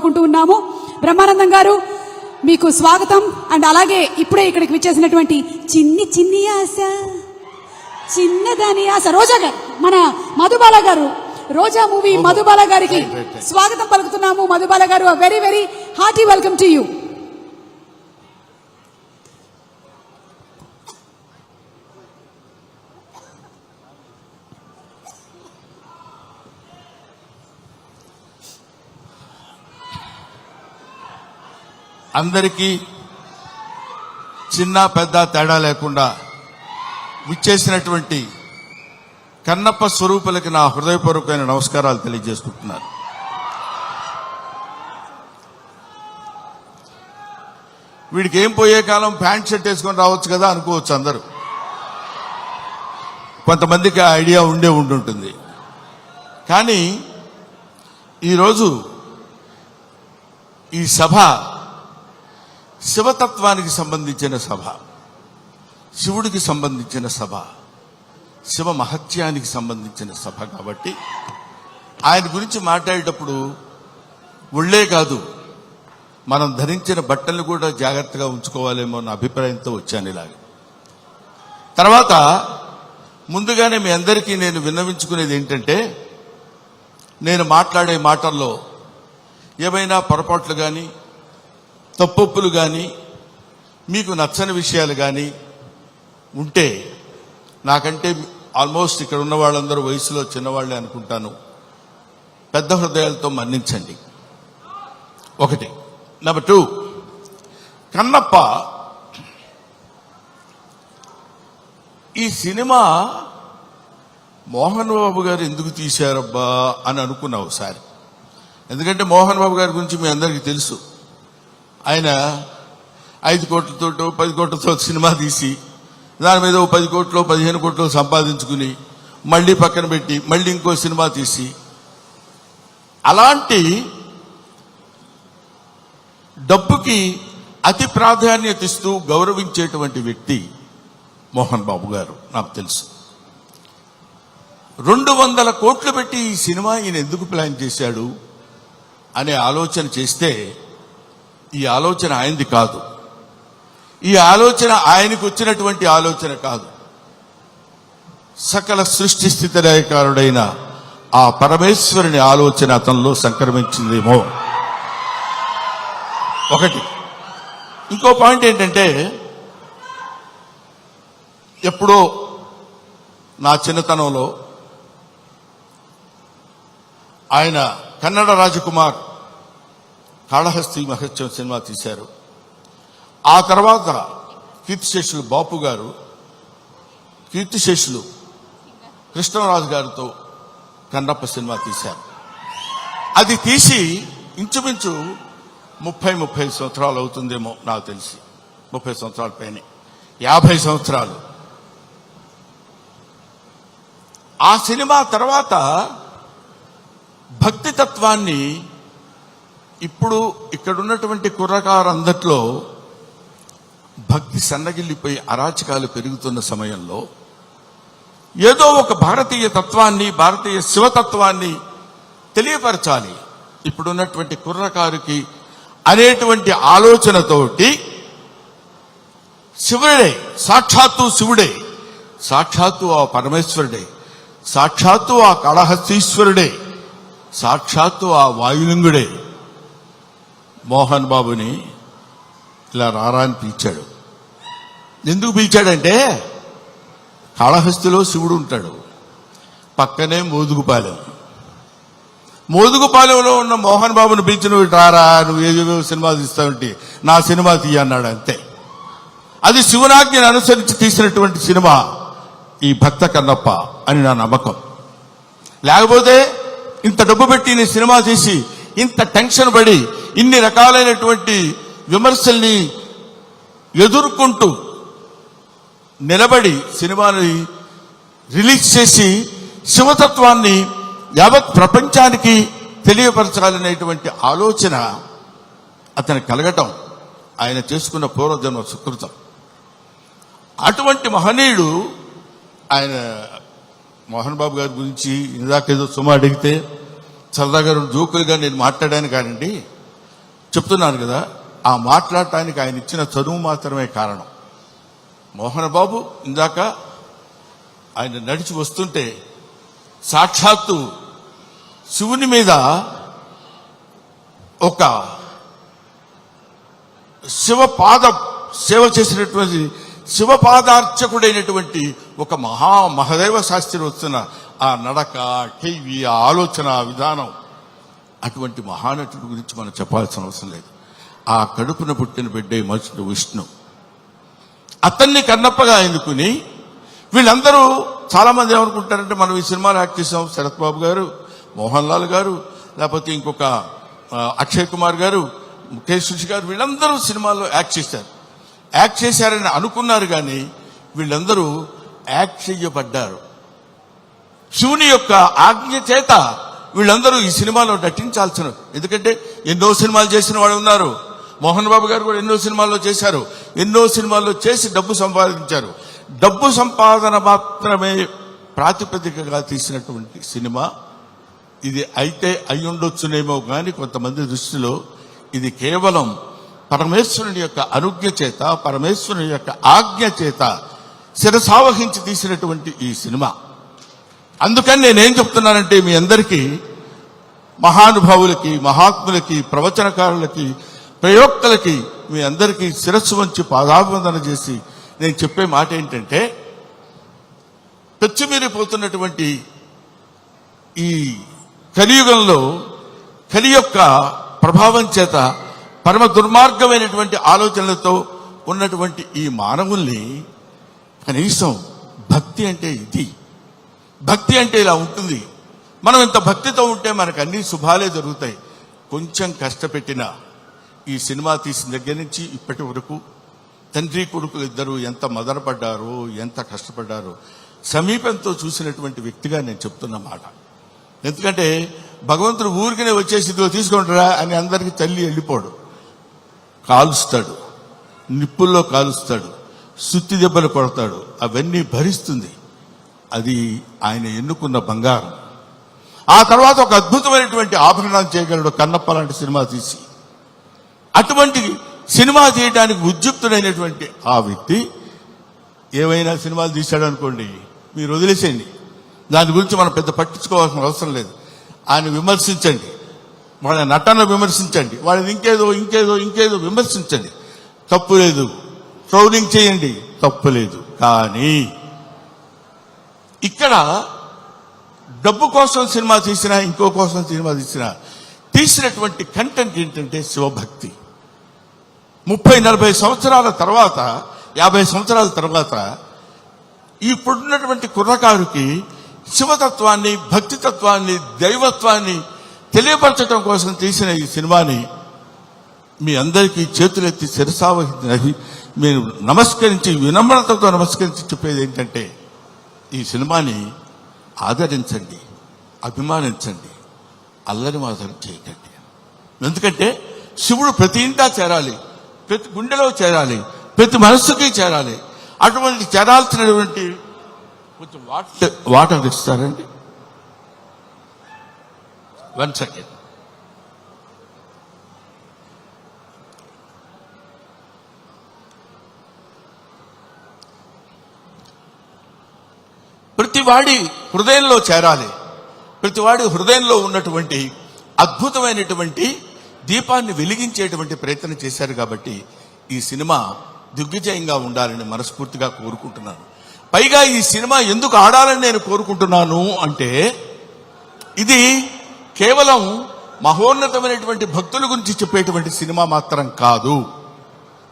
కోరుకుంటూ ఉన్నాము. బ్రహ్మానందం గారు మీకు స్వాగతం. అండ్ అలాగే ఇప్పుడే ఇక్కడికి విచ్చేసినటువంటి చిన్ని ఆశ, చిన్నదాని ఆశ రోజా గారు, మన మధుబాల గారు, రోజా మూవీ మధుబాల గారికి స్వాగతం పలుకుతున్నాము. మధుబాల గారు, very very hearty welcome to you. అందరికీ చిన్న పెద్ద తేడా లేకుండా విచ్చేసినటువంటి కన్నప్ప స్వరూపులకి నా హృదయపూర్వకమైన నమస్కారాలు తెలియజేసుకుంటున్నాను. వీడికి ఏం పోయే కాలం ప్యాంట్ షర్ట్ వేసుకొని రావచ్చు కదా అనుకోవచ్చు అందరూ. కొంతమందికి ఆ ఐడియా ఉండుంటుంది. కానీ ఈరోజు ఈ సభ శివతత్వానికి సంబంధించిన సభ, శివుడికి సంబంధించిన సభ, శివ మహత్యానికి సంబంధించిన సభ కాబట్టి ఆయన గురించి మాట్లాడేటప్పుడు ఒళ్ళే కాదు, మనం ధరించిన బట్టలను కూడా జాగ్రత్తగా ఉంచుకోవాలేమో అన్న అభిప్రాయంతో వచ్చాను ఇలాగ. తర్వాత ముందుగానే మీ అందరికీ నేను విన్నవించుకునేది ఏంటంటే, నేను మాట్లాడే మాటల్లో ఏమైనా పొరపాట్లు కానీ తప్పొప్పులు కానీ మీకు నచ్చని విషయాలు కానీ ఉంటే, నాకంటే ఆల్మోస్ట్ ఇక్కడ ఉన్న వాళ్ళందరూ వయసులో చిన్నవాళ్లే అనుకుంటాను, పెద్ద హృదయాలతో మన్నించండి. ఒకటి. నెంబర్ 2, కన్నప్ప ఈ సినిమా మోహన్ బాబు గారు ఎందుకు తీశారబ్బా అని అనుకున్నా ఒకసారి. ఎందుకంటే మోహన్ బాబు గారి గురించి మీ అందరికీ తెలుసు. ఆయన 5 కోట్లతో 10 కోట్లతో సినిమా తీసి దాని మీద 10 కోట్లు 15 కోట్లు సంపాదించుకుని మళ్ళీ పక్కన పెట్టి మళ్ళీ ఇంకో సినిమా తీసి, అలాంటి డబ్బుకి అతి ప్రాధాన్యత ఇస్తూ గౌరవించేటువంటి వ్యక్తి మోహన్ బాబు గారు. నాకు తెలుసు 200 కోట్లు పెట్టి ఈ సినిమా ఈయన ఎందుకు ప్లాన్ చేశాడు అనే ఆలోచన చేస్తే, ఈ ఆలోచన ఆయనది కాదు. ఈ ఆలోచన ఆయనకు వచ్చినటువంటి ఆలోచన కాదు. సకల సృష్టి స్థితి లయకారుడైన ఆ పరమేశ్వరుని ఆలోచన అతనిలో సంక్రమించిందేమో. ఒకటి. ఇంకో పాయింట్ ఏంటంటే, ఎప్పుడో నా చిన్నతనంలో ఆయన కన్నడ రాజకుమార్ కాళహస్తి మహత్యం సినిమా తీశారు. ఆ తర్వాత కీర్తిశేషులు బాపు గారు, కీర్తిశేషులు కృష్ణరాజు గారితో కన్నప్ప సినిమా తీశారు. అది తీసి ఇంచుమించు 30 సంవత్సరాలు అవుతుందేమో నాకు తెలిసి, 30 సంవత్సరాల పైన, 50 సంవత్సరాలు. ఆ సినిమా తర్వాత భక్తి తత్వాన్ని ఇప్పుడు ఇక్కడున్నటువంటి కుర్రకారందట్లో భక్తి సన్నగిల్లిపోయి అరాచకాలు పెరుగుతున్న సమయంలో ఏదో ఒక భారతీయ తత్వాన్ని, భారతీయ శివతత్వాన్ని తెలియపరచాలి ఇప్పుడున్నటువంటి కుర్రకారుకి అనేటువంటి ఆలోచనతోటి, శివుడే, సాక్షాత్తు శివుడే, సాక్షాత్తు ఆ పరమేశ్వరుడే, సాక్షాత్తు ఆ కాళహస్తీశ్వరుడే, సాక్షాత్తు ఆ వాయులింగుడే మోహన్ బాబుని ఇలా రారా అని పిలిచాడు. ఎందుకు పిలిచాడంటే, కాళహస్తిలో శివుడు ఉంటాడు, పక్కనే మోదుగుపాలెంలో ఉన్న మోహన్ బాబుని పిలిచి నువ్వు రారా, నువ్వు ఏవేవో సినిమా తీస్తావంటే నా సినిమా తీయ అన్నాడు. అంతే. అది శివనాజ్ఞని అనుసరించి తీసినటువంటి సినిమా ఈ భక్త కన్నప్ప అని నా నమ్మకం. లేకపోతే ఇంత డబ్బు పెట్టి నేను సినిమా తీసి ఇంత టెన్షన్ పడి ఇన్ని రకాలైనటువంటి విమర్శల్ని ఎదుర్కొంటూ నిలబడి సినిమాని రిలీజ్ చేసి శివతత్వాన్ని యావత్ ప్రపంచానికి తెలియపరచాలనేటువంటి ఆలోచన అతను కలగటం ఆయన చేసుకున్న పూర్వజన్మ సుకృతం. అటువంటి మహనీయుడు ఆయన. మోహన్ బాబు గారి గురించి ఇందాకేదో సుమ అడిగితే సరదాగా 2 జోకులుగా నేను మాట్లాడాను. కానండి, చెప్తున్నారు కదా, ఆ మాట్లాడటానికి ఆయన ఇచ్చిన చదువు మాత్రమే కారణం. మోహన్ బాబు ఇందాక ఆయన నడిచి వస్తుంటే సాక్షాత్తు శివుని మీద ఒక సేవ చేసినటువంటి శివపాదార్చకుడైనటువంటి ఒక మహదేవ శాస్త్రి వస్తున్న ఆ నడక, కేవి, ఆ ఆలోచన విధానం, అటువంటి మహానటుడి గురించి మనం చెప్పాల్సిన అవసరం లేదు. ఆ కడుపున పుట్టిన బిడ్డే మనుషుడు విష్ణు, అతన్ని కన్నప్పగా ఎన్నుకుని వీళ్ళందరూ చాలా మంది ఏమనుకుంటారంటే, మనం ఈ సినిమాలో యాక్ట్ చేసాం, శరత్ బాబు గారు, మోహన్ లాల్ గారు, లేకపోతే ఇంకొక అక్షయ్ కుమార్ గారు, ముఖేష్ గారు, వీళ్ళందరూ సినిమాల్లో యాక్ట్ చేశారని అనుకున్నారు. కానీ వీళ్ళందరూ యాక్ట్ చేయబడ్డారు. శివుని యొక్క ఆజ్ఞ చేత వీళ్ళందరూ ఈ సినిమాలో నటించాల్సిన, ఎందుకంటే ఎన్నో సినిమాలు చేసిన వాళ్ళు ఉన్నారు. మోహన్ బాబు గారు కూడా ఎన్నో సినిమాల్లో చేశారు, ఎన్నో సినిమాల్లో చేసి డబ్బు సంపాదించారు. డబ్బు సంపాదన మాత్రమే ప్రాతిపదికగా తీసినటువంటి సినిమా ఇది. అయితే అయ్యుండొచ్చునేమో కానీ కొంతమంది దృష్టిలో ఇది కేవలం పరమేశ్వరుని యొక్క అనుజ్ఞ చేత, పరమేశ్వరుని యొక్క ఆజ్ఞ చేత శిరసావహించి తీసినటువంటి ఈ సినిమా. అందుకని నేనేం చెప్తున్నానంటే, మీ అందరికీ, మహానుభావులకి, మహాత్ములకి, ప్రవచనకారులకి, ప్రయోక్తలకి, మీ అందరికీ శిరస్సు వంచి పాదాభివందన చేసి నేను చెప్పే మాట ఏంటంటే, పెచ్చుమీరిపోతున్నటువంటి ఈ కలియుగంలో కలి యొక్క ప్రభావం చేత పరమ దుర్మార్గమైనటువంటి ఆలోచనలతో ఉన్నటువంటి ఈ మానవుల్ని కనీసం భక్తి అంటే ఇది, భక్తి అంటే ఇలా ఉంటుంది. మనం ఇంత భక్తితో ఉంటే మనకు అన్ని శుభాలే జరుగుతాయి. కొంచెం కష్టపెట్టిన ఈ సినిమా తీసిన దగ్గర నుంచి ఇప్పటి వరకు తండ్రి కొడుకులు ఇద్దరు ఎంత మదనపడ్డారో, ఎంత కష్టపడ్డారో సమీపంతో చూసినటువంటి వ్యక్తిగా నేను చెప్తున్న మాట. ఎందుకంటే భగవంతుడు ఊరికనే వచ్చేసి ఇదిగో తీసుకుంటారా అని అందరికీ తల్లి వెళ్ళిపోడు. కాలుస్తాడు, నిప్పుల్లో కాలుస్తాడు, సుత్తి దెబ్బలు కొడతాడు, అవన్నీ భరిస్తుంది. అది ఆయన ఎన్నుకున్న బంగారం. ఆ తర్వాత ఒక అద్భుతమైనటువంటి ఆభరణాలు చేయగలడు కన్నప్ప లాంటి సినిమా తీసి. అటువంటి సినిమా తీయడానికి ఉద్యుక్తుడైనటువంటి ఆ వ్యక్తి ఏమైనా సినిమాలు తీశాడు అనుకోండి, మీరు వదిలేసేయండి, దాని గురించి మనం పెద్ద పట్టించుకోవాల్సిన అవసరం లేదు. ఆయన విమర్శించండి, వాళ్ళ నటన విమర్శించండి, వాళ్ళని ఇంకేదో విమర్శించండి, తప్పు లేదు. ట్రోలింగ్ చేయండి, తప్పు లేదు. కానీ ఇక్కడ డబ్బు కోసం సినిమా తీసినా, ఇంకో కోసం సినిమా తీసినటువంటి కంటెంట్ ఏంటంటే శివభక్తి. 30-40 సంవత్సరాల తర్వాత, 50 సంవత్సరాల తర్వాత ఇప్పుడున్నటువంటి కుర్రకారుకి శివతత్వాన్ని, భక్తితత్వాన్ని, దైవత్వాన్ని తెలియపరచడం కోసం తీసిన ఈ సినిమాని మీ అందరికీ చేతులెత్తి శిరసావహించి మీరు నమస్కరించి, వినమ్రతతో నమస్కరించి చెప్పేది ఏంటంటే, ఈ సినిమాని ఆదరించండి, అభిమానించండి, అల్లరి మాత్రం చేయకండి. ఎందుకంటే శివుడు ప్రతి ఇంటా చేరాలి, ప్రతి గుండెలో చేరాలి, ప్రతి మనస్సుకి చేరాలి. అటువంటి చేరాల్సినటువంటి కొంచెం వాటర్ ఇస్తారండి. 1 సెకండ్. ప్రతివాడి హృదయంలో చేరాలి. ప్రతివాడి హృదయంలో ఉన్నటువంటి అద్భుతమైనటువంటి దీపాన్ని వెలిగించేటువంటి ప్రయత్నం చేశారు. కాబట్టి ఈ సినిమా దిగ్విజయంగా ఉండాలని మనస్ఫూర్తిగా కోరుకుంటున్నాను. పైగా ఈ సినిమా ఎందుకు ఆడాలని నేను కోరుకుంటున్నాను అంటే, ఇది కేవలం మహోన్నతమైనటువంటి భక్తుల గురించి చెప్పేటువంటి సినిమా మాత్రం కాదు.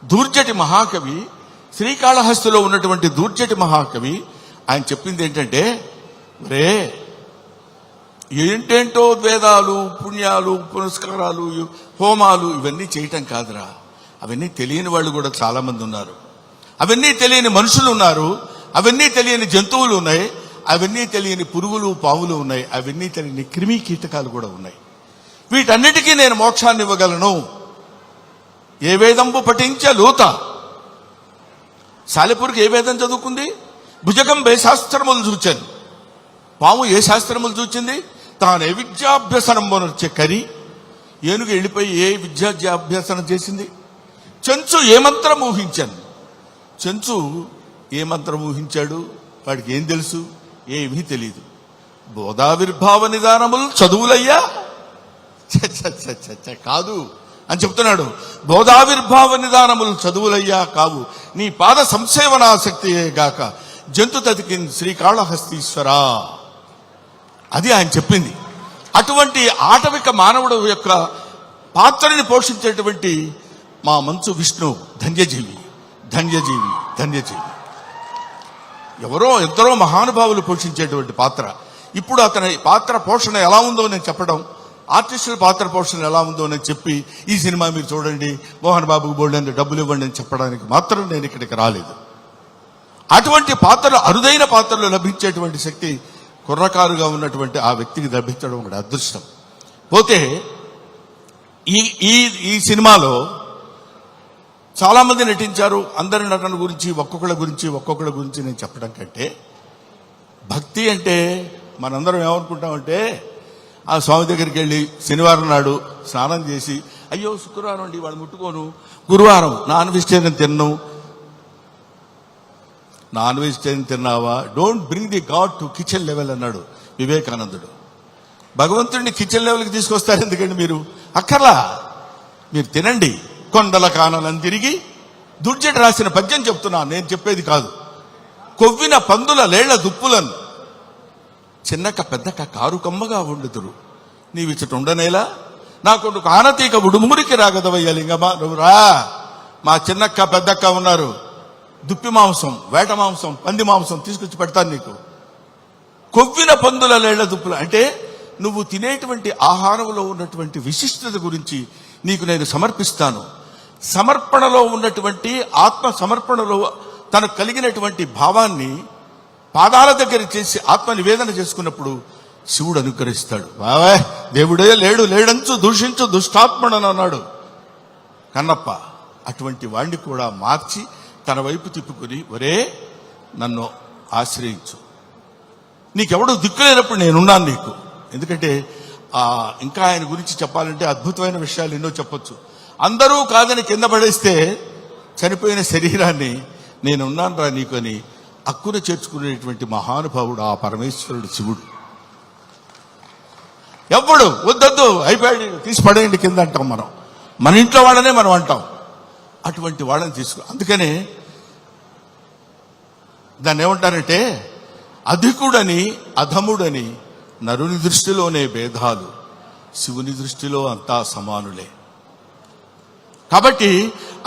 దూర్జటి మహాకవి, శ్రీకాళహస్తిలో ఉన్నటువంటి దూర్జటి మహాకవి ఆయన చెప్పింది ఏంటంటే, రే ఏంటేంటో వేదాలు, పుణ్యాలు, పునస్కారాలు, హోమాలు ఇవన్నీ చేయటం కాదురా. అవన్నీ తెలియని వాళ్ళు కూడా చాలా మంది ఉన్నారు. అవన్నీ తెలియని మనుషులు ఉన్నారు. అవన్నీ తెలియని జంతువులు ఉన్నాయి. అవన్నీ తెలియని పురుగులు, పాములు ఉన్నాయి. అవన్నీ తెలియని క్రిమి కీటకాలు కూడా ఉన్నాయి. వీటన్నిటికీ నేను మోక్షాన్ని ఇవ్వగలను. ఏ వేదంబు పఠించలూత. సాలెపురికి ఏ వేదం చదువుకుంది? భుజగం ఏ శాస్త్రములు చూచాను. పాము ఏ శాస్త్రములు చూచింది? తాను విద్యాభ్యసనం వచ్చే కరి ఏనుగు వెళ్ళిపోయి ఏ అభ్యాసన చేసింది? చెంచు ఏ మంత్రం ఊహించాను? చెంచు ఏ మంత్రం ఊహించాడు? వాడికి ఏం తెలుసు? ఏమీ తెలియదు. బోధావిర్భావ నిదానములు చదువులయ్యా కాదు అని చెప్తున్నాడు. బోధావిర్భావ నిదానములు చదువులయ్యా కావు, నీ పాద సంసేవనాశక్తియే గాక జంతు తతికిన్ శ్రీకాళహస్తీశ్వరా. అది ఆయన చెప్పింది. అటువంటి ఆటవిక మానవుడు యొక్క పాత్రని పోషించేటువంటి మా మంచు విష్ణు ధన్యజీవి, ధన్యజీవి, ధన్యజీవి. ఎందరో మహానుభావులు పోషించేటువంటి పాత్ర. ఇప్పుడు అతని పాత్ర పోషణ ఎలా ఉందో నేను చెప్పడం, ఆర్టిస్టుల పాత్ర పోషణ ఎలా ఉందో నేను చెప్పి ఈ సినిమా మీరు చూడండి, మోహన్ బాబుకు బోల్డెంత డబ్బులు ఇవ్వండి అని చెప్పడానికి మాత్రం నేను ఇక్కడికి రాలేదు. అటువంటి పాత్రలు, అరుదైన పాత్రలు లభించేటువంటి శక్తి కుర్రకారుగా ఉన్నటువంటి ఆ వ్యక్తికి లభించడం ఒక అదృష్టం. పోతే ఈ సినిమాలో చాలా మంది నటించారు. అందరి నటన గురించి ఒక్కొక్కళ్ళ గురించి నేను చెప్పడం కంటే, భక్తి అంటే మనందరం ఏమనుకుంటామంటే, ఆ స్వామి దగ్గరికి వెళ్ళి శనివారం నాడు స్నానం చేసి, అయ్యో శుక్రవారం అండి వాళ్ళు ముట్టుకోను, గురువారం నాన్ వెజిటేరియన్ తిన్నావా, don't bring the God to kitchen level అన్నాడు వివేకానందుడు. భగవంతుడిని కిచెన్ లెవెల్కి తీసుకొస్తారు ఎందుకండి మీరు? అక్కర్లా, మీరు తినండి. కొండల కానలను తిరిగి దుర్జటి రాసిన పద్యం చెప్తున్నా, నేను చెప్పేది కాదు. కొవ్విన పందుల లేళ్ల దుప్పులను చిన్నక్క పెద్దక్క కారు కమ్మగా వండుతురు, నీవిచ్చట ఉండనేలా నా కొడుకు ఆనతీక ఉడుమురికి రాగదవయ్య లింగమా, నువ్వు రా. మా చిన్నక్క పెద్దక్క ఉన్నారు, దుప్పి మాంసం, వేట మాంసం, పంది మాంసం తీసుకొచ్చి పెడతాను నీకు. కొవ్విన పందుల లేళ్ల దుప్పులు అంటే నువ్వు తినేటువంటి ఆహారంలో ఉన్నటువంటి విశిష్టత గురించి నీకు నేను సమర్పిస్తాను. సమర్పణలో ఉన్నటువంటి ఆత్మ సమర్పణలో తనకు కలిగినటువంటి భావాన్ని పాదాల దగ్గర చేసి ఆత్మ నివేదన చేసుకున్నప్పుడు శివుడు అనుగ్రహిస్తాడు. బావా దేవుడే లేడంచు దూషించు దుష్టాత్మడని అన్నాడు కన్నప్ప. అటువంటి వాణ్ణి కూడా మార్చి తన వైపు తిప్పుకుని, ఒరే నన్ను ఆశ్రయించు, నీకెవడు దిక్కులేనప్పుడు నేనున్నాను నీకు. ఎందుకంటే ఇంకా ఆయన గురించి చెప్పాలంటే అద్భుతమైన విషయాలు ఎన్నో చెప్పొచ్చు. అందరూ కాదని కింద పడేస్తే చనిపోయిన శరీరాన్ని నేనున్నాను రా నీకు అని హక్కును చేర్చుకునేటువంటి మహానుభావుడు ఆ పరమేశ్వరుడు శివుడు. ఎవ్వడు వద్దొద్దు అయిపోయాడు తీసి పడేయండి కింద అంటాం మనం, మన ఇంట్లో వాళ్ళనే మనం అంటాం. అటువంటి వాళ్ళని తీసుకు, అందుకనే దాన్ని ఏమంటారంటే అధికుడని అధముడని నరుని దృష్టిలోనే భేదాలు, శివుని దృష్టిలో అంతా సమానులే. కాబట్టి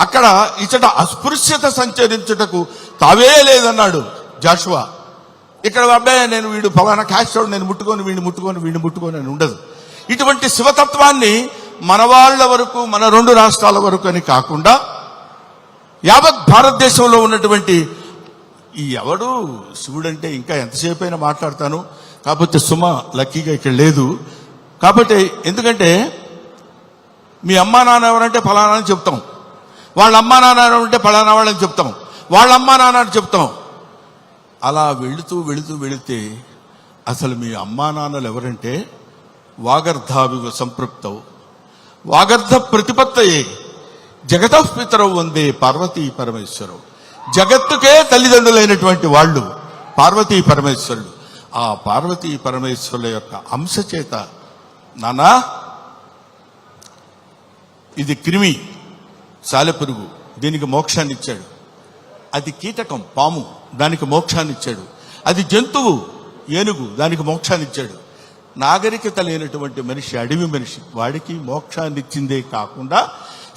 అక్కడ ఇచ్చట అస్పృశ్యత సంచరించుటకు తావే లేదన్నాడు జాషువా. ఇక్కడ అబ్బాయి నేను వీడు ఫలానా క్యాస్ట్ నేను ముట్టుకొని వీడిని ముట్టుకొని అని ఉండదు. ఇటువంటి శివతత్వాన్ని మన వాళ్ళ వరకు, మన 2 రాష్ట్రాల వరకు అని కాకుండా యావత్ భారతదేశంలో ఉన్నటువంటి ఈ ఎవడు శివుడంటే ఇంకా ఎంతసేపు అయినా మాట్లాడతాను. కాకపోతే సుమ లక్కీగా ఇక్కడ లేదు. కాబట్టి ఎందుకంటే మీ అమ్మా నాన్న ఎవరంటే ఫలానా అని చెప్తాం, వాళ్ళ అమ్మా నాన్న ఎవరంటే ఫలానా వాళ్ళని చెప్తాం, వాళ్ళ అమ్మా నాన్న అని చెప్తాం. అలా వెళితే అసలు మీ అమ్మా నాన్నలు ఎవరంటే వాగర్ధావివ సంపృక్తవు వాగర్ధ ప్రతిపత్తయే జగతః పితరవు వందే పార్వతీ పరమేశ్వరవు. జగత్తుకే తల్లిదండ్రులైనటువంటి వాళ్ళు పార్వతీ పరమేశ్వరుడు. ఆ పార్వతీ పరమేశ్వరుల యొక్క అంశ చేత నానా ఇది క్రిమి సాలెపురుగు, దీనికి మోక్షాన్ని ఇచ్చాడు. అది కీటకం పాము, దానికి మోక్షాన్ని ఇచ్చాడు. అది జంతువు ఏనుగు, దానికి మోక్షాన్ని ఇచ్చాడు. నాగరికత లేనటువంటి మనిషి, అడవి మనిషి, వాడికి మోక్షాన్ని ఇచ్చిందే కాకుండా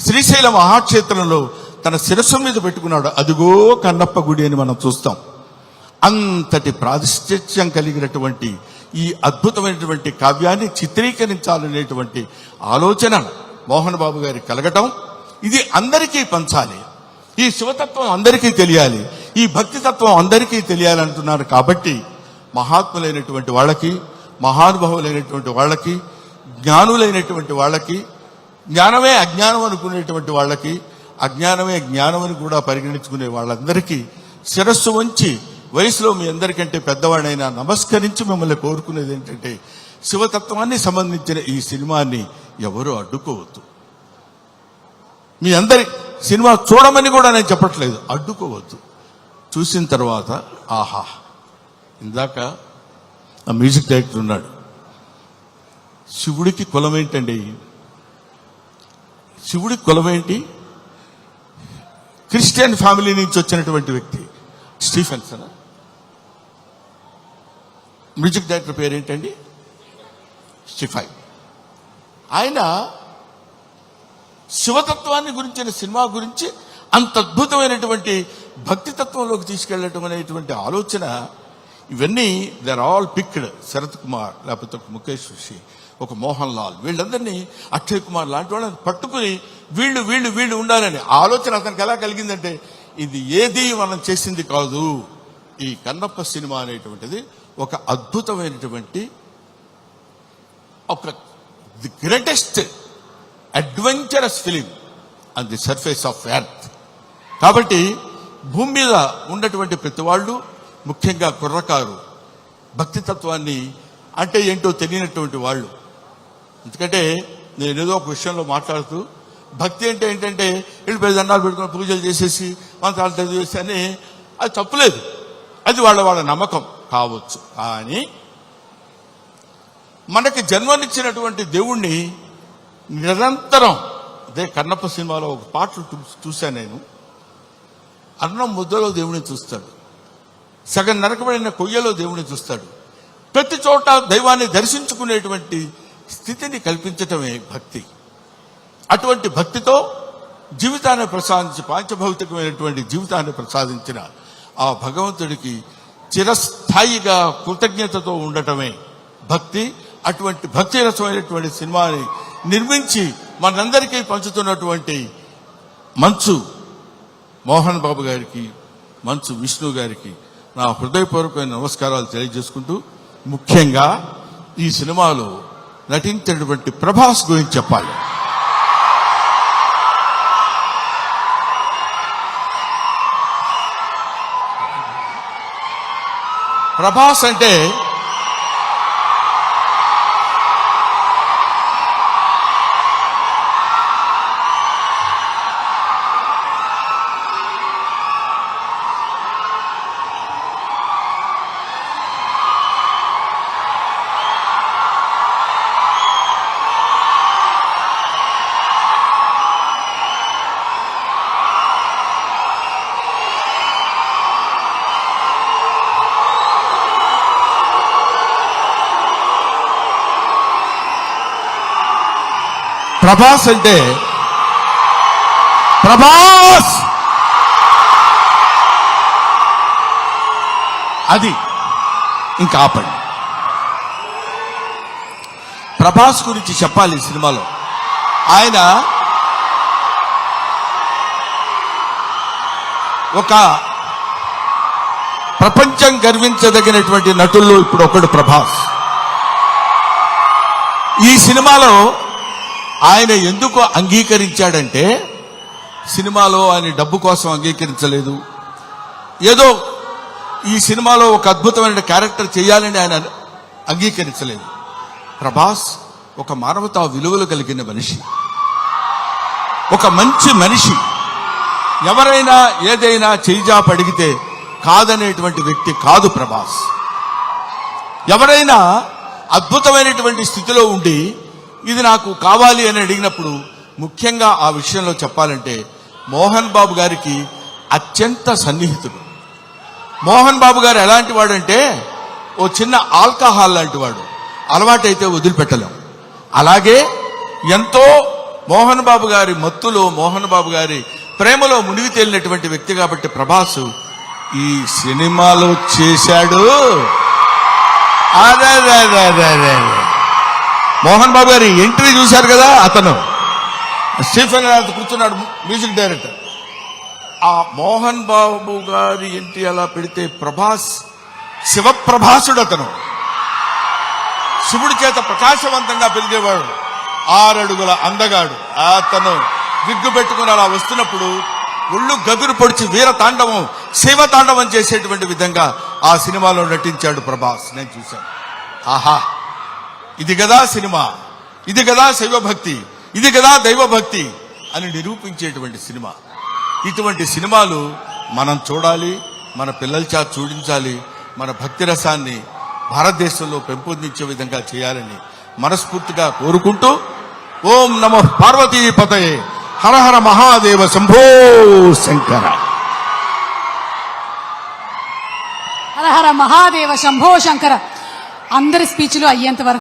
శ్రీశైల మహాక్షేత్రంలో తన శిరస్సు మీద పెట్టుకున్నాడు. అదిగో కన్నప్ప గుడి అని మనం చూస్తాం. అంతటి ప్రాతిష్ఠ్యం కలిగినటువంటి ఈ అద్భుతమైనటువంటి కావ్యాన్ని చిత్రీకరించాలనేటువంటి ఆలోచన మోహన్ బాబు గారికి కలగటం, ఇది అందరికీ పంచాలి, ఈ శివతత్వం అందరికీ తెలియాలి, ఈ భక్తి తత్వం అందరికీ తెలియాలంటున్నారు. కాబట్టి మహాత్ములైనటువంటి వాళ్ళకి, మహానుభావులైనటువంటి వాళ్ళకి, జ్ఞానులైనటువంటి వాళ్ళకి, జ్ఞానమే అజ్ఞానం అనుకునేటువంటి వాళ్ళకి, అజ్ఞానమే జ్ఞానం అని కూడా పరిగణించుకునే వాళ్ళందరికీ శిరస్సు వంచి వయసులో మీ అందరికంటే పెద్దవాడైనా నమస్కరించి మిమ్మల్ని కోరుకునేది ఏంటంటే శివతత్వాన్ని సంబంధించిన ఈ సినిమాని ఎవరు అడ్డుకోవద్దు. మీ అందరి సినిమా చూడమని కూడా నేను చెప్పట్లేదు, అడ్డుకోవద్దు. చూసిన తర్వాత ఆహా, ఇందాక ఆ మ్యూజిక్ డైరెక్టర్ ఉన్నాడు, శివుడికి కులమేంటండి? శివుడికి కులమేంటి? క్రిస్టియన్ ఫ్యామిలీ నుంచి వచ్చినటువంటి వ్యక్తి స్టీఫెన్సన్. మ్యూజిక్ డైరెక్టర్ పేరేంటండి? స్టీఫై. ఆయన శివతత్వాన్ని గురించిన సినిమా గురించి అంత అద్భుతమైనటువంటి భక్తి తత్వంలోకి తీసుకెళ్లటం అనేటువంటి ఆలోచన, ఇవన్నీ they're all picked. Sarath Kumar, లేకపోతే ఒక ముఖేష్ ఋషి, ఒక మోహన్ లాల్, వీళ్ళందరినీ, అక్షయ్ కుమార్ లాంటి వాళ్ళని పట్టుకుని వీళ్ళు వీళ్ళు వీళ్ళు ఉండాలని ఆలోచన అతనికి ఎలా కలిగిందంటే, ఇది ఏది మనం చేసింది కాదు, ఈ కన్నప్ప సినిమా అనేటువంటిది ఒక అద్భుతమైనటువంటి, ఒక the greatest adventurous film on the surface of earth. కాబట్టి భూమి మీద ఉన్నటువంటి ప్రతి వాళ్ళు, ముఖ్యంగా కుర్రకారు, భక్తి తత్వాన్ని అంటే ఏంటో తెలియనటువంటి వాళ్ళు. ఎందుకంటే నేను ఏదో ఒక విషయంలో మాట్లాడుతూ, భక్తి అంటే ఏంటంటే వెళ్ళిపోయి దండాలు పెట్టుకుని పూజలు చేసేసి మంత్రాలు చదివేసి అని, అది తప్పులేదు, అది వాళ్ళ నమ్మకం కావచ్చు. కానీ మనకి జన్మనిచ్చినటువంటి దేవుణ్ణి నిరంతరం, అదే కన్నప్ప సినిమాలో ఒక పాటలు చూశాను నేను, అన్నం ముద్దలో దేవుడిని చూస్తాడు, సగం నరకబడిన కొయ్యలో దేవుడిని చూస్తాడు, ప్రతి చోట దైవాన్ని దర్శించుకునేటువంటి స్థితిని కల్పించటమే భక్తి. అటువంటి భక్తితో జీవితాన్ని ప్రసాదించి, పాంచభౌతికమైనటువంటి జీవితాన్ని ప్రసాదించిన ఆ భగవంతుడికి చిరస్థాయిగా కృతజ్ఞతతో ఉండటమే భక్తి. అటువంటి భక్తి రసమైనటువంటి సినిమాని నిర్మించి మనందరికీ పంచుతున్నటువంటి మంచు మోహన్ బాబు గారికి, మంచు విష్ణు గారికి నా హృదయపూర్వకమైన నమస్కారాలు తెలియజేసుకుంటూ, ముఖ్యంగా ఈ సినిమాలో నటించినటువంటి ప్రభాస్ గురించి చెప్పాలి. ప్రభాస్ అంటే ప్రభాస్ అంటే ప్రభాస్ అది ఇంకా ఆపండి. ప్రభాస్ గురించి చెప్పాలి ఈ సినిమాలో. ఆయన ఒక ప్రపంచం గర్వించదగినటువంటి నటుల్లో ఇప్పుడు ఒకడు ప్రభాస్. ఈ సినిమాలో ఆయన ఎందుకు అంగీకరించాడంటే, సినిమాలో ఆయన డబ్బు కోసం అంగీకరించలేదు, ఏదో ఈ సినిమాలో ఒక అద్భుతమైన క్యారెక్టర్ చేయాలని ఆయన అంగీకరించలేదు. ప్రభాస్ ఒక మానవతా విలువలు కలిగిన మనిషి, ఒక మంచి మనిషి. ఎవరైనా ఏదైనా చేయిజాప అడిగితే కాదనేటువంటి వ్యక్తి కాదు ప్రభాస్. ఎవరైనా అద్భుతమైనటువంటి స్థితిలో ఉండి ఇది నాకు కావాలి అని అడిగినప్పుడు, ముఖ్యంగా ఆ విషయంలో చెప్పాలంటే మోహన్ బాబు గారికి అత్యంత సన్నిహితుడు. మోహన్ బాబు గారు ఎలాంటి వాడంటే, ఓ చిన్న ఆల్కహాల్ లాంటి వాడు, అలవాటైతే వదిలిపెట్టలేం. అలాగే ఎంతో మోహన్ బాబు గారి మత్తులో, మోహన్ బాబు గారి ప్రేమలో మునిగి తేలినటువంటి వ్యక్తి. కాబట్టి ప్రభాస్ ఈ సినిమాలో చేశాడు. అదే మోహన్ బాబు గారి ఎంట్రీ చూశారు కదా, అతను స్టీఫెన్ కూర్చున్నాడు, మ్యూజిక్ డైరెక్టర్. ఆ మోహన్ బాబు గారి ఎంట్రీ అలా పెడితే ప్రభాస్ శివప్రభాసుడు. అతను శివుడి చేత ప్రకాశవంతంగా పెరిగేవాడు, 6 అడుగుల అందగాడు. అతను విగ్గు పెట్టుకుని అలా వస్తున్నప్పుడు ఒళ్ళు గదురు పొడిచి వీర తాండవం, శివ తాండవం చేసేటువంటి విధంగా ఆ సినిమాలో నటించాడు ప్రభాస్. నేను చూశాను. ఆహా, ఇది కదా సినిమా. ఇది కదా శైవభక్తి, ఇది కదా దైవభక్తి అని నిరూపించేటువంటి సినిమా. ఇటువంటి సినిమాలు మనం చూడాలి, మన పిల్లల చేత చూడించాలి, మన భక్తి రసాన్ని భారతదేశంలో పెంపొందించే విధంగా చేయాలని మనస్ఫూర్తిగా కోరుకుంటూ, ఓం నమః పార్వతీపతయే, హర హర మహాదేవ శంభో శంకర. హర హర మహాదేవ శంభో శంకర. అందరి స్పీచ్లు అయ్యేంత వరకు